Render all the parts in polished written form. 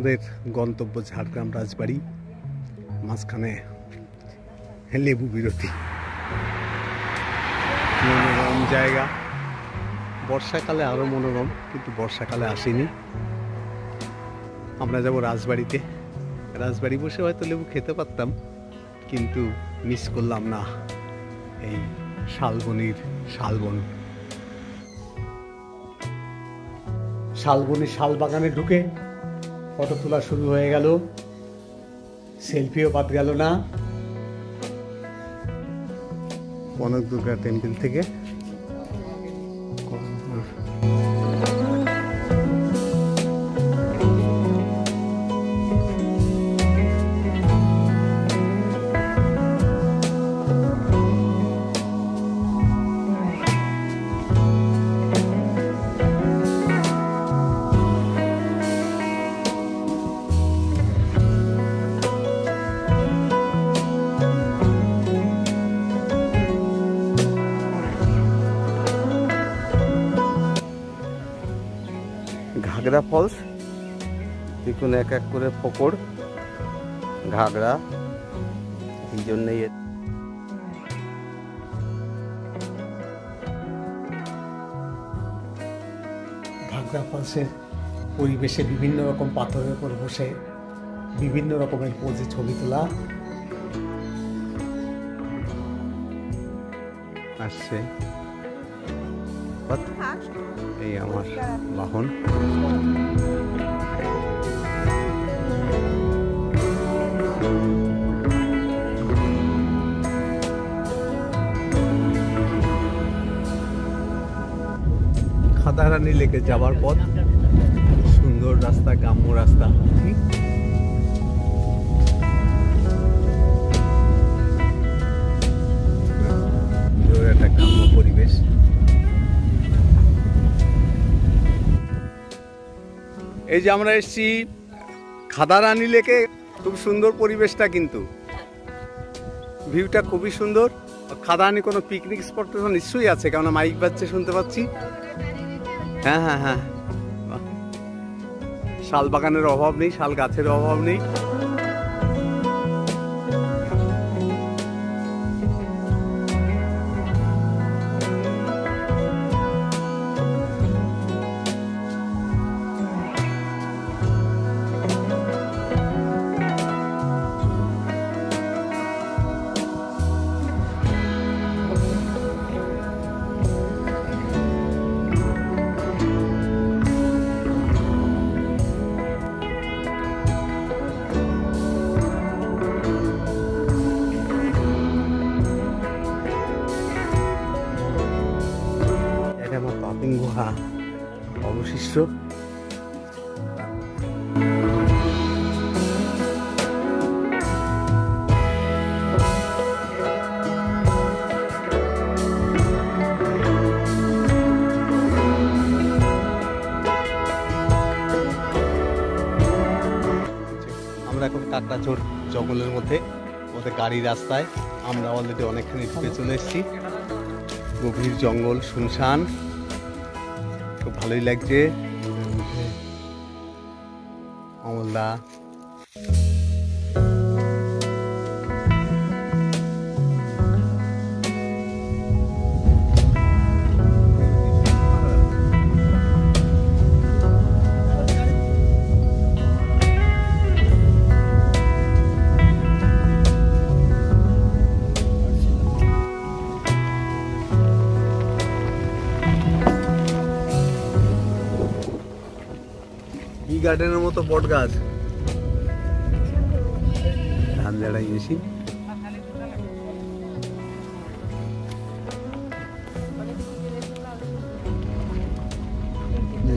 আমাদের গন্তব্য ঝাড়গ্রাম রাজবাড়ি, মাঝখানে লেবু বিরতি। মনোরম জায়গা, বর্ষাকালে আরো মনোরম, কিন্তু বর্ষাকালে আসেনি। আমরা যাব রাজবাড়িতে। রাজবাড়ি বসে হয়তো লেবু খেতে পারতাম, কিন্তু মিস করলাম না এই শালবনির শালবন। শালবনির শাল বাগানে ঢুকে ফটো তোলা শুরু হয়ে গেল, সেলফিও বাদ গেল না। কনক দুর্গা টেম্পল থেকে ঘাগরা ফলস। দেখুন এক এক করে ফোকর, ঘাগরা, এই জন্যই ঘাগরা ফলসের পরিবেশে বিভিন্ন রকম পাথরের উপর বসে বিভিন্ন রকমের পোজে ছবি তোলা আসছে। এই আমার বাহন। খাদারানি লেকে যাবার পথ, সুন্দর রাস্তা, গ্রাম্য রাস্তা। একটা গ্রাম্য পরিবেশ। এই যে আমরা এসেছি খাদারানি লেকে, খুব সুন্দর পরিবেশটা, কিন্তু ভিউটা খুবই সুন্দর। খাদারানি কোনো পিকনিক স্পট তো নিশ্চয়ই আছে, কারণ মাইক বাজছে শুনতে পাচ্ছি। হ্যাঁ হ্যাঁ হ্যাঁ, শাল বাগানের অভাব নেই, শাল গাছের অভাব নেই। গুহা অবশিষ্ট। আমরা এখন কাকড়াঝোড় জঙ্গলের মধ্যে, ওদের গাড়ি রাস্তায়। আমরা অলরেডি অনেকখানি ঢুকে চলে এসেছি। গভীর জঙ্গল, শুনশান, খুব ভালোই লাগছে। অমলদা গার্ডেনের মতো বট গাছ, ধান ঝাড়াই গেছি।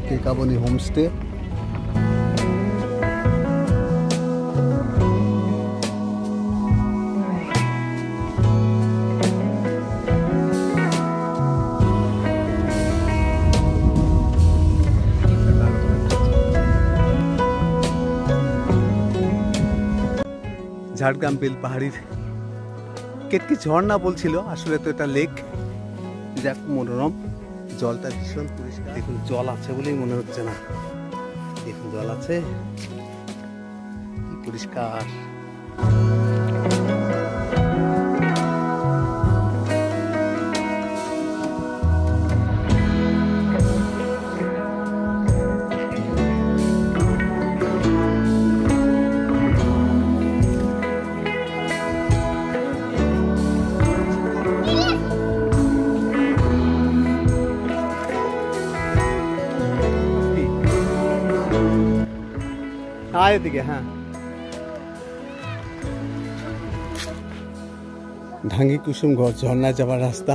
কেকাবনি হোমস্টে। ঝাড়গ্রাম বেলপাহাড়ির কেটকি ঝর্ণা বলছিল, আসলে তো এটা লেক। যাক, মনোরম, জলটা ভীষণ পরিষ্কার। দেখুন জল আছে বলেই মনে হচ্ছে না, দেখুন জল আছে। পরিষ্কার। এদিকে হ্যাঁ, ঢাঙ্গি কুসুম ঘর ঝর্ণা যাবার রাস্তা,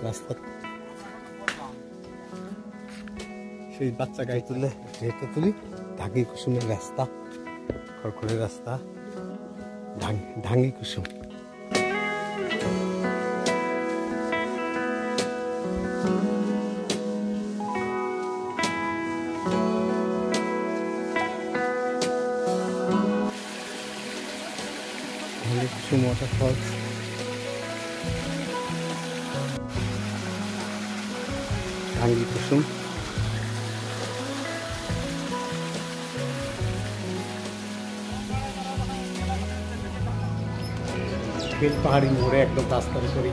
রাস্তা সেই বাচ্চা গায়ে তুলে হেঁটে তুলি। ঢাঙ্গি কুসুমের রাস্তা, খড়খড়ের রাস্তা, ঢাঙ্গি কুসুম। কুসুম ওয়াটারফলস, ঢাঙ্গি কুসুম। বেলপাহাড়ি মোড়ে একদম রাস্তার উপরে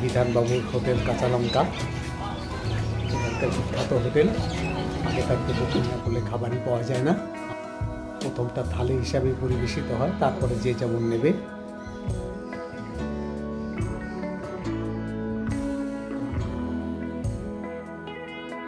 বিধানবাবুর হোটেল কাঁচালঙ্কা, এখানকার বিখ্যাত হোটেল। আগেকার থেকে বুকিং না করলে খাবারই পাওয়া যায় না। প্রথমটা থালি হিসাবে পরিবেশিত হয়, তারপরে যে যেমন নেবে